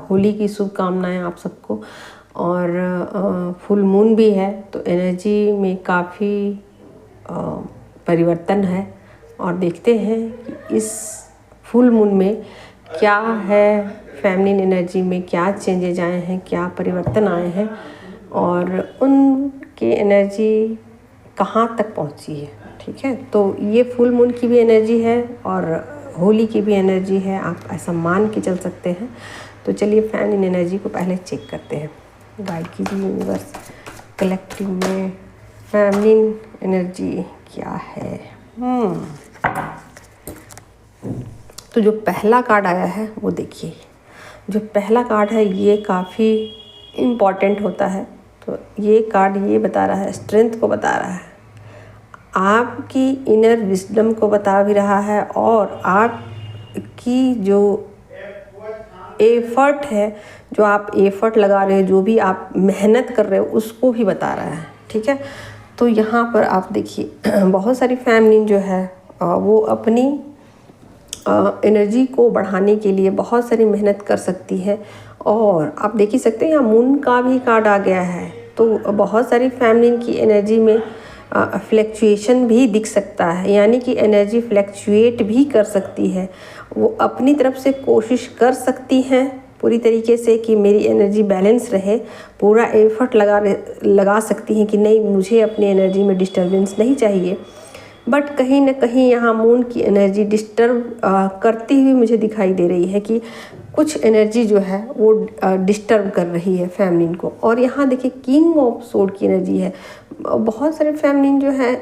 होली की शुभकामनाएं आप सबको। और फुल मून भी है तो एनर्जी में काफ़ी परिवर्तन है। और देखते हैं कि इस फुल मून में क्या है, फेमिनिन एनर्जी में क्या चेंजेज आए हैं, क्या परिवर्तन आए हैं और उनकी एनर्जी कहाँ तक पहुँची है। ठीक है, तो ये फुल मून की भी एनर्जी है और होली की भी एनर्जी है, आप ऐसा मान के चल सकते हैं। तो चलिए फेमिनिन एनर्जी को पहले चेक करते हैं। गाइड कीजिए यूनिवर्स, कलेक्टिव में फेमिनिन एनर्जी क्या है। तो जो पहला कार्ड आया है वो देखिए, जो पहला कार्ड है ये काफ़ी इम्पॉर्टेंट होता है। तो ये कार्ड ये बता रहा है, स्ट्रेंथ को बता रहा है, आपकी इनर विजडम को बता भी रहा है और आपकी जो एफर्ट है, जो आप एफर्ट लगा रहे हो, जो भी आप मेहनत कर रहे हो उसको भी बता रहा है। ठीक है, तो यहाँ पर आप देखिए बहुत सारी फेमिनिन जो है वो अपनी एनर्जी को बढ़ाने के लिए बहुत सारी मेहनत कर सकती है। और आप देख ही सकते हैं यहाँ मून का भी कार्ड आ गया है, तो बहुत सारी फेमिनिन की एनर्जी में फ्लैक्चुएशन भी दिख सकता है, यानी कि एनर्जी फ्लैक्चुएट भी कर सकती है। वो अपनी तरफ से कोशिश कर सकती हैं पूरी तरीके से कि मेरी एनर्जी बैलेंस रहे, पूरा एफर्ट लगा सकती हैं कि नहीं मुझे अपनी एनर्जी में डिस्टर्बेंस नहीं चाहिए। बट कहीं ना कहीं यहाँ मून की एनर्जी डिस्टर्ब करती हुई मुझे दिखाई दे रही है कि कुछ एनर्जी जो है वो डिस्टर्ब कर रही है फेमिनिन को। और यहाँ देखिए किंग ऑफ सोर्ड की एनर्जी है। बहुत सारे फेमिनिन जो है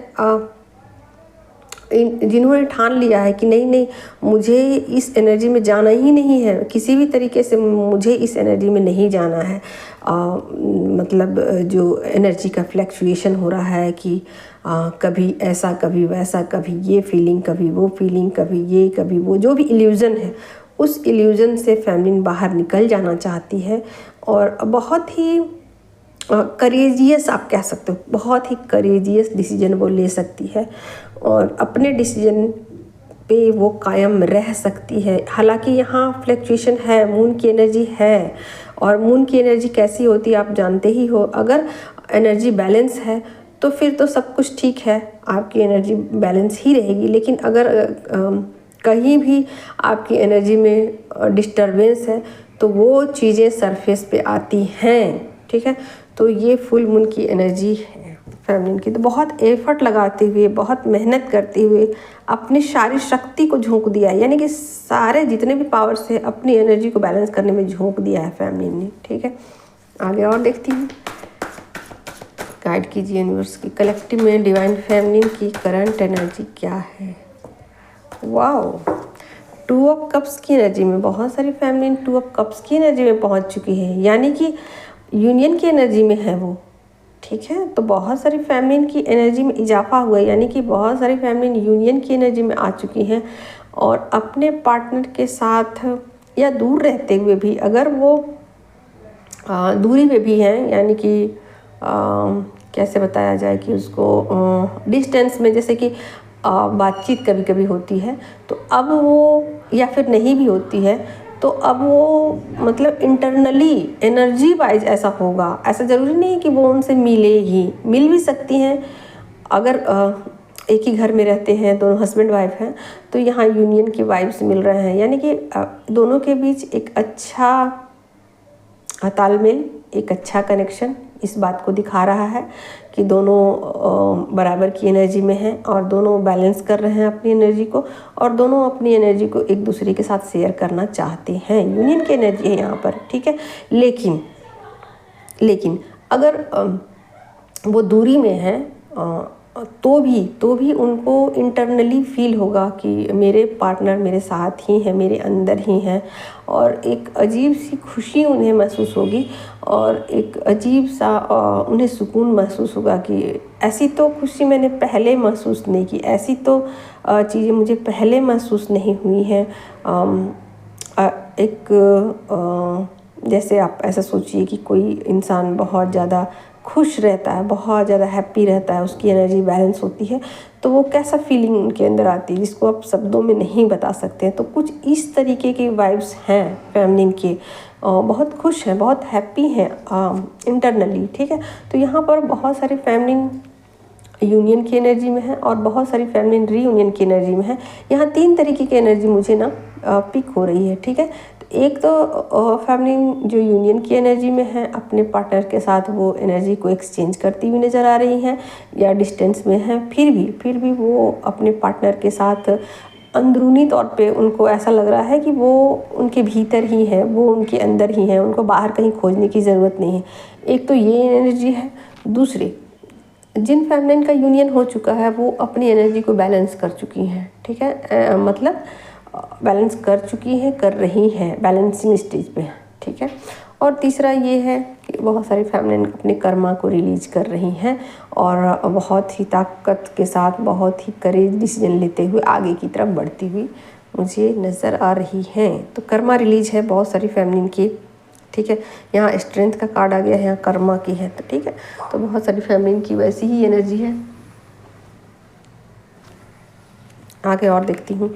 जिन्होंने ठान लिया है कि नहीं मुझे इस एनर्जी में जाना ही नहीं है, किसी भी तरीके से मुझे इस एनर्जी में नहीं जाना है। मतलब जो एनर्जी का फ्लैक्चुएशन हो रहा है कि कभी ऐसा कभी वैसा, कभी ये फीलिंग कभी वो फीलिंग, कभी ये कभी वो, जो भी इल्यूज़न है उस इल्यूज़न से फेमिनिन बाहर निकल जाना चाहती है। और बहुत ही करेजियस आप कह सकते हो, बहुत ही करेजियस डिसीजन वो ले सकती है और अपने डिसीजन पे वो कायम रह सकती है। हालांकि यहाँ फ्लैक्चुएशन है, मून की एनर्जी है और मून की एनर्जी कैसी होती है आप जानते ही हो। अगर एनर्जी बैलेंस है तो फिर तो सब कुछ ठीक है, आपकी एनर्जी बैलेंस ही रहेगी। लेकिन अगर कहीं भी आपकी एनर्जी में डिस्टरबेंस है तो वो चीज़ें सरफेस पे आती हैं। ठीक है, तो ये फुल मून की एनर्जी है फेमिनिन की। तो बहुत एफर्ट लगाते हुए, बहुत मेहनत करते हुए अपनी सारी शक्ति को झोंक दिया है, यानी कि सारे जितने भी पावर्स है अपनी एनर्जी को बैलेंस करने में झोंक दिया है फेमिनिन ने। ठीक है, आगे और देखती हूँ। गाइड कीजिए यूनिवर्स की कलेक्टिव में डिवाइन फेमिनिन की करंट एनर्जी क्या है। वाओ, 2 ऑफ कप्स की एनर्जी में बहुत सारी फेमिनिन 2 ऑफ कप्स की एनर्जी में पहुंच चुकी है, यानी कि यूनियन की एनर्जी में है वो। ठीक है, तो बहुत सारी फेमिनिन की एनर्जी में इजाफा हुआ है, यानी कि बहुत सारी फेमिनिन यूनियन की एनर्जी में आ चुकी हैं और अपने पार्टनर के साथ या दूर रहते हुए भी, अगर वो दूरी में भी हैं, यानी कि कैसे बताया जाए कि उसको डिस्टेंस में, जैसे कि बातचीत कभी कभी होती है तो अब वो, या फिर नहीं भी होती है तो अब वो मतलब इंटरनली एनर्जी वाइज ऐसा होगा। ऐसा ज़रूरी नहीं है कि वो उनसे मिले ही, मिल भी सकती हैं। अगर एक ही घर में रहते हैं, दोनों हस्बैंड वाइफ हैं, तो यहाँ यूनियन की वाइब्स मिल रहे हैं, यानी कि दोनों के बीच एक अच्छा तालमेल, एक अच्छा कनेक्शन इस बात को दिखा रहा है कि दोनों बराबर की एनर्जी में हैं और दोनों बैलेंस कर रहे हैं अपनी एनर्जी को और दोनों अपनी एनर्जी को एक दूसरे के साथ शेयर करना चाहते हैं। यूनियन की एनर्जी है यहाँ पर। ठीक है, लेकिन अगर वो दूरी में है तो भी उनको इंटरनली फील होगा कि मेरे पार्टनर मेरे साथ ही हैं, मेरे अंदर ही हैं, और एक अजीब सी खुशी उन्हें महसूस होगी और एक अजीब सा उन्हें सुकून महसूस होगा कि ऐसी तो खुशी मैंने पहले महसूस नहीं की, ऐसी तो चीज़ें मुझे पहले महसूस नहीं हुई हैं। जैसे आप ऐसा सोचिए कि कोई इंसान बहुत ज़्यादा खुश रहता है, बहुत ज़्यादा हैप्पी रहता है, उसकी एनर्जी बैलेंस होती है, तो वो कैसा फीलिंग उनके अंदर आती है जिसको आप शब्दों में नहीं बता सकते हैं। तो कुछ इस तरीके की वाइब्स हैं फेमिनिन के बहुत खुश हैं, बहुत हैप्पी हैं इंटरनली, ठीक है। तो यहाँ पर बहुत सारे फेमिनिन यूनियन की एनर्जी में है और बहुत सारी फेमिनिन रीयूनियन की एनर्जी में है। यहाँ 3 तरीके की एनर्जी मुझे ना पिक हो रही है, ठीक है। तो एक तो फेमिनिन जो यूनियन की एनर्जी में है, अपने पार्टनर के साथ वो एनर्जी को एक्सचेंज करती हुई नज़र आ रही हैं या डिस्टेंस में है, फिर भी वो अपने पार्टनर के साथ अंदरूनी तौर पे उनको ऐसा लग रहा है कि वो उनके भीतर ही है, वो उनके अंदर ही है, उनको बाहर कहीं खोजने की ज़रूरत नहीं है। एक तो ये एनर्जी है। दूसरी, जिन फेमिनिन का यूनियन हो चुका है वो अपनी एनर्जी को बैलेंस कर चुकी हैं, ठीक है। मतलब बैलेंस कर चुकी हैं, कर रही हैं, बैलेंसिंग स्टेज पे, ठीक है। और तीसरा ये है कि बहुत सारी फेमिनिन अपने कर्मा को रिलीज कर रही हैं और बहुत ही ताकत के साथ, बहुत ही करेज डिसीजन लेते हुए आगे की तरफ बढ़ती हुई मुझे नज़र आ रही हैं। तो कर्मा रिलीज है बहुत सारी फेमिनिन की, ठीक है। यहाँ स्ट्रेंथ का कार्ड आ गया है, यहाँ कर्मा की है, तो ठीक है। तो बहुत सारी फेमिनिन की वैसी ही एनर्जी है। आगे और देखती हूँ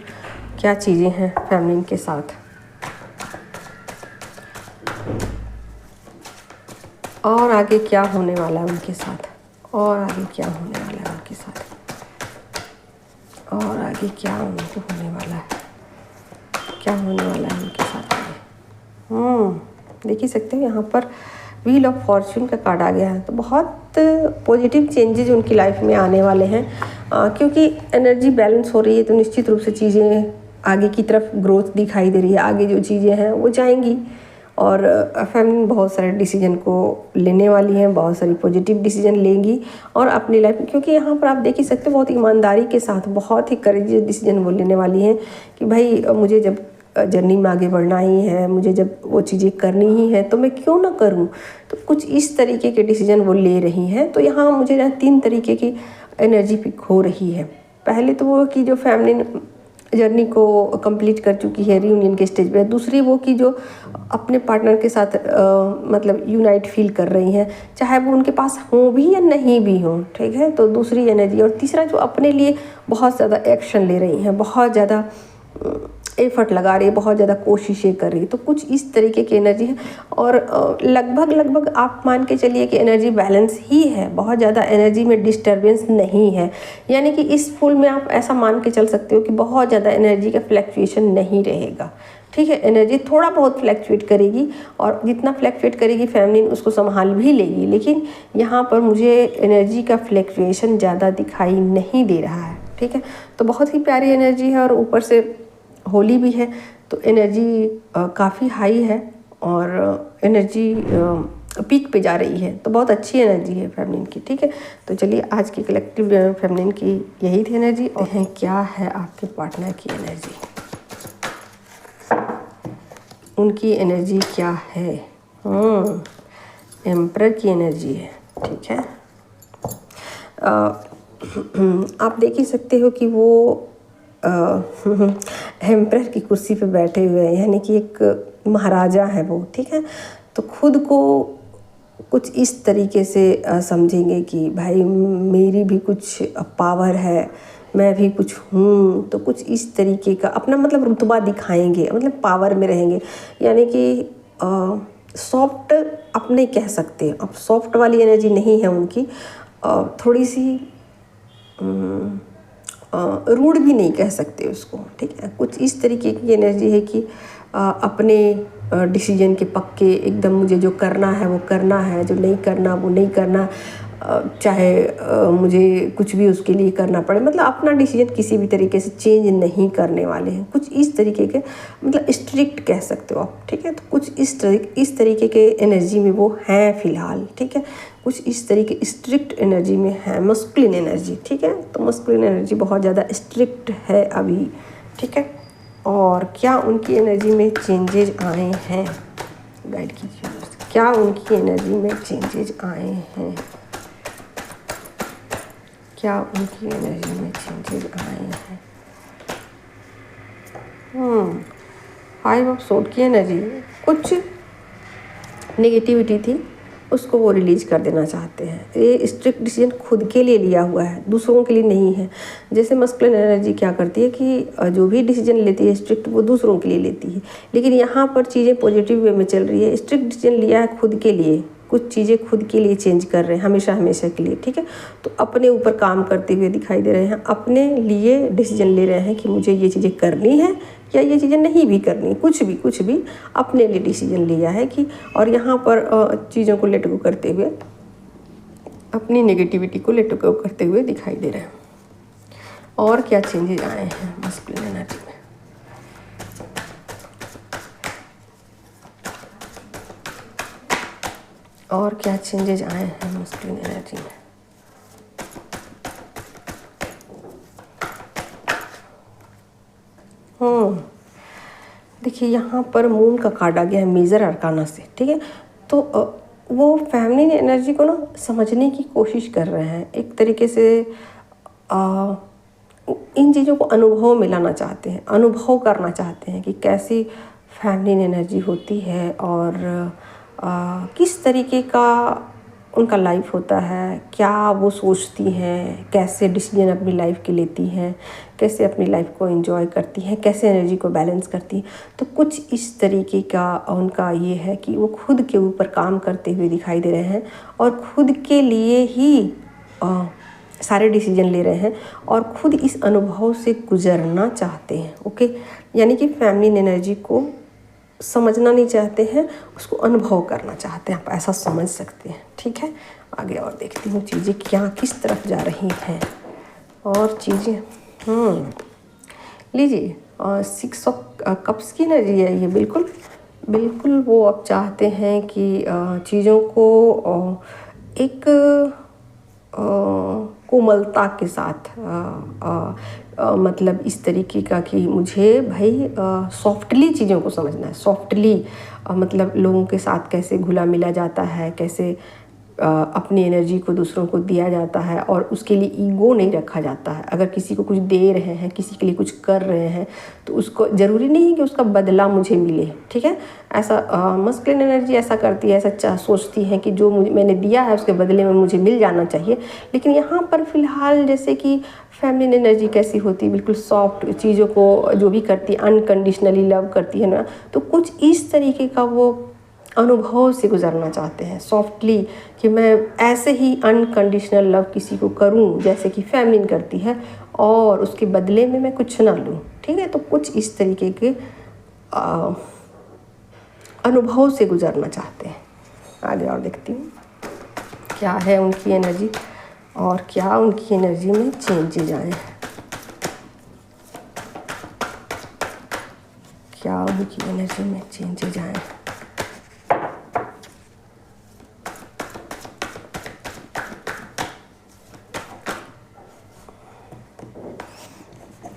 क्या चीज़ें हैं फेमिनिन के साथ, और आगे क्या होने वाला है उनके साथ, और आगे क्या होने वाला है उनके साथ, और आगे क्या उनको होने वाला है, क्या होने वाला है उनके साथ आगे। देख ही सकते हो यहाँ पर व्हील ऑफ फॉर्च्यून का कार्ड आ गया है। तो बहुत पॉजिटिव चेंजेज उनकी लाइफ में आने वाले हैं, क्योंकि एनर्जी बैलेंस हो रही है तो निश्चित रूप से चीज़ें आगे की तरफ ग्रोथ दिखाई दे रही है। आगे जो चीज़ें हैं वो जाएंगी और फेमिनिन बहुत सारे डिसीजन को लेने वाली हैं, बहुत सारी पॉजिटिव डिसीजन लेंगी और अपनी लाइफ में, क्योंकि यहाँ पर आप देख ही सकते हो बहुत ईमानदारी के साथ बहुत ही करेजियस डिसीजन वो लेने वाली हैं कि भाई मुझे जब जर्नी में आगे बढ़ना ही है, मुझे जब वो चीज़ें करनी ही है तो मैं क्यों ना करूं। तो कुछ इस तरीके के डिसीजन वो ले रही हैं। तो यहाँ मुझे ना 3 तरीके की एनर्जी पिक हो रही है। पहले तो वो कि जो फेमिनिन जर्नी को कंप्लीट कर चुकी है रीयूनियन के स्टेज पे। दूसरी वो कि जो अपने पार्टनर के साथ मतलब यूनाइट फील कर रही हैं, चाहे वो उनके पास हो भी या नहीं भी हो, ठीक है। तो दूसरी एनर्जी। और तीसरा जो अपने लिए बहुत ज़्यादा एक्शन ले रही हैं, बहुत ज़्यादा एफर्ट लगा रही है, बहुत ज़्यादा कोशिशें कर रही है। तो कुछ इस तरीके की एनर्जी है और लगभग आप मान के चलिए कि एनर्जी बैलेंस ही है, बहुत ज़्यादा एनर्जी में डिस्टर्बेंस नहीं है। यानी कि इस फुल में आप ऐसा मान के चल सकते हो कि बहुत ज़्यादा एनर्जी का फ्लैक्चुएशन नहीं रहेगा, ठीक है। एनर्जी थोड़ा बहुत फ्लैक्चुएट करेगी और जितना फ्लैक्चुएट करेगी फेमिनिन उसको संभाल भी लेगी, लेकिन यहाँ पर मुझे एनर्जी का फ्लैक्चुएशन ज़्यादा दिखाई नहीं दे रहा है, ठीक है। तो बहुत ही प्यारी एनर्जी है और ऊपर से होली भी है, तो एनर्जी काफ़ी हाई है और एनर्जी पीक पे जा रही है। तो बहुत अच्छी एनर्जी है फेमिनिन की, ठीक है। तो चलिए आज की कलेक्टिव फेमिनिन की यही थी एनर्जी। और क्या है आपके पार्टनर की एनर्जी, उनकी एनर्जी क्या है। एम्परर की एनर्जी है, ठीक है। आप देख ही सकते हो कि वो एम्परर की कुर्सी पे बैठे हुए हैं, यानी कि एक महाराजा है वो, ठीक है। तो खुद को कुछ इस तरीके से समझेंगे कि भाई मेरी भी कुछ पावर है, मैं भी कुछ हूँ। तो कुछ इस तरीके का अपना मतलब रुतबा दिखाएंगे, मतलब पावर में रहेंगे, यानी कि सॉफ्ट अपने कह सकते हैं। अब सॉफ्ट वाली एनर्जी नहीं है उनकी, थोड़ी सी रूड भी नहीं कह सकते उसको, ठीक है। कुछ इस तरीके की एनर्जी है कि अपने डिसीजन के पक्के एकदम, मुझे जो करना है वो करना है, जो नहीं करना वो नहीं करना, चाहे मुझे कुछ भी उसके लिए करना पड़े, मतलब अपना डिसीजन किसी भी तरीके से चेंज नहीं करने वाले हैं। कुछ इस तरीके के मतलब स्ट्रिक्ट कह सकते हो आप, ठीक है। तो कुछ इस तरीके के एनर्जी में वो हैं फ़िलहाल, ठीक है। कुछ इस तरीके स्ट्रिक्ट एनर्जी में है, मस्कुलिन एनर्जी, ठीक है। तो मस्कुलिन एनर्जी बहुत ज़्यादा स्ट्रिक्ट है अभी, ठीक है। और क्या उनकी एनर्जी में चेंजेज आए हैं, गाइड कीजिए। क्या उनकी एनर्जी में चेंजेज आए हैं, क्या उनकी एनर्जी में चेंजेस आए हैं। 5 ऑफ सोर्ड की एनर्जी, कुछ नेगेटिविटी थी उसको वो रिलीज कर देना चाहते हैं। ये स्ट्रिक्ट डिसीजन खुद के लिए लिया हुआ है, दूसरों के लिए नहीं है। जैसे मस्कुलिन एनर्जी क्या करती है कि जो भी डिसीजन लेती है स्ट्रिक्ट, वो दूसरों के लिए लेती है, लेकिन यहाँ पर चीज़ें पॉजिटिव वे में चल रही है। स्ट्रिक्ट डिसीजन लिया है खुद के लिए, कुछ चीज़ें खुद के लिए चेंज कर रहे हैं हमेशा हमेशा के लिए, ठीक है। तो अपने ऊपर काम करते हुए दिखाई दे रहे हैं, अपने लिए डिसीजन ले रहे हैं कि मुझे ये चीज़ें करनी है या ये चीज़ें नहीं भी करनी, कुछ भी अपने लिए डिसीजन लिया है कि, और यहाँ पर चीज़ों को लेट गो करते हुए, अपनी नेगेटिविटी को लेट गो करते हुए दिखाई दे रहे हैं। और क्या चेंजेस आए हैं मस्कुलिन एनर्जी में? और क्या चेंजेस आए हैं मस्कुलिन एनर्जी में? देखिए यहाँ पर मून का कार्ड आ गया है मेजर अरकाना से, ठीक है। तो वो फैमिली एनर्जी को ना समझने की कोशिश कर रहे हैं, एक तरीके से इन चीज़ों को अनुभव में लाना चाहते हैं, अनुभव करना चाहते हैं कि कैसी फैमिली एनर्जी होती है और किस तरीके का उनका लाइफ होता है, क्या वो सोचती हैं, कैसे डिसीजन अपनी लाइफ के लेती हैं, कैसे अपनी लाइफ को एंजॉय करती हैं, कैसे एनर्जी को बैलेंस करती हैं। तो कुछ इस तरीके का उनका ये है कि वो खुद के ऊपर काम करते हुए दिखाई दे रहे हैं और खुद के लिए ही सारे डिसीजन ले रहे हैं और खुद इस अनुभव से गुजरना चाहते हैं। ओके, यानी कि फैमिली एनर्जी को समझना नहीं चाहते हैं, उसको अनुभव करना चाहते हैं, आप ऐसा समझ सकते हैं, ठीक है। आगे और देखती हूँ चीज़ें क्या किस तरफ जा रही हैं और चीज़ें। लीजिए 6 ऑफ कप्स की एनर्जी है ये, बिल्कुल वो अब चाहते हैं कि चीज़ों को एक कोमलता के साथ मतलब इस तरीके का कि मुझे भाई सॉफ्टली चीज़ों को समझना है, सॉफ्टली मतलब लोगों के साथ कैसे घुला मिला जाता है, कैसे अपनी एनर्जी को दूसरों को दिया जाता है और उसके लिए ईगो नहीं रखा जाता है। अगर किसी को कुछ दे रहे हैं, किसी के लिए कुछ कर रहे हैं, तो उसको ज़रूरी नहीं है कि उसका बदला मुझे मिले, ठीक है। ऐसा मस्कुलिन एनर्जी ऐसा करती है, ऐसा सोचती है कि जो मैंने दिया है उसके बदले में मुझे मिल जाना चाहिए। लेकिन यहाँ पर फ़िलहाल जैसे कि फैमिली एनर्जी कैसी होती है, बिल्कुल सॉफ्ट चीज़ों को जो भी करती है, अनकंडीशनली लव करती है ना, तो कुछ इस तरीके का वो अनुभव से गुजरना चाहते हैं सॉफ्टली, कि मैं ऐसे ही अनकंडीशनल लव किसी को करूं जैसे कि फैमिलीन करती है और उसके बदले में मैं कुछ ना लूं, ठीक है। तो कुछ इस तरीके के अनुभव से गुजरना चाहते हैं। आगे और देखती हूँ क्या है उनकी एनर्जी और क्या उनकी एनर्जी में चेंजेज आए हैं, क्या उनकी एनर्जी में चेंजेज आए हैं।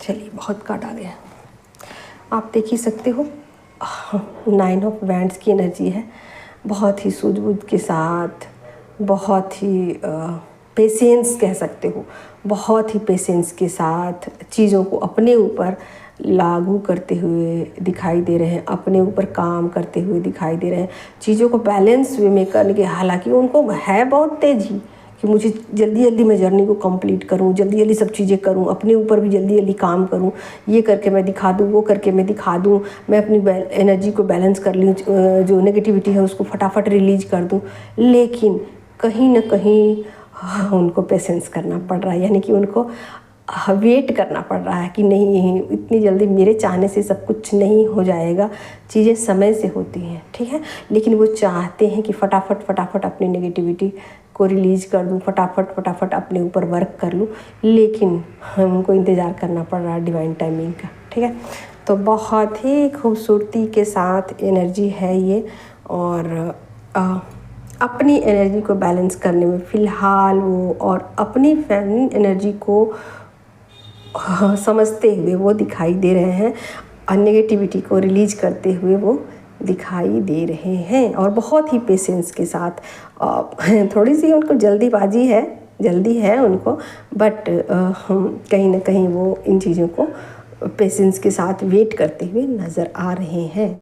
चलिए बहुत कार्ड आ गया, आप देख ही सकते हो 9 ऑफ वैंड्स की एनर्जी है। बहुत ही सूझबूझ के साथ, बहुत ही पेशेंस कह सकते हो, बहुत ही पेशेंस के साथ चीज़ों को अपने ऊपर लागू करते हुए दिखाई दे रहे हैं, अपने ऊपर काम करते हुए दिखाई दे रहे हैं, चीज़ों को बैलेंस वे में करने के। हालांकि उनको है बहुत तेज़ी कि मुझे जल्दी जल्दी मैं जर्नी को कंप्लीट करूं, जल्दी जल्दी सब चीज़ें करूं, अपने ऊपर भी जल्दी जल्दी काम करूं, ये करके मैं दिखा दूं, वो करके मैं दिखा दूं, मैं अपनी एनर्जी को बैलेंस कर लूँ, जो नेगेटिविटी है उसको फटाफट रिलीज कर दूं। लेकिन कहीं ना कहीं उनको पेशेंस करना पड़ रहा है, यानी कि उनको वेट करना पड़ रहा है कि नहीं, इतनी जल्दी मेरे चाहने से सब कुछ नहीं हो जाएगा, चीज़ें समय से होती हैं, ठीक है। लेकिन वो चाहते हैं कि फटाफट अपनी नेगेटिविटी को रिलीज़ कर दूँ, फटाफट अपने ऊपर वर्क कर लूँ, लेकिन उनको इंतज़ार करना पड़ रहा है डिवाइन टाइमिंग का, ठीक है। तो बहुत ही खूबसूरती के साथ एनर्जी है ये, और अपनी एनर्जी को बैलेंस करने में फ़िलहाल वो और अपनी फैमिली एनर्जी को समझते हुए वो दिखाई दे रहे हैं, और नेगेटिविटी को रिलीज करते हुए वो दिखाई दे रहे हैं, और बहुत ही पेशेंस के साथ। थोड़ी सी उनको जल्दी है उनको, बट कहीं ना कहीं वो इन चीज़ों को पेशेंस के साथ वेट करते हुए नज़र आ रहे हैं।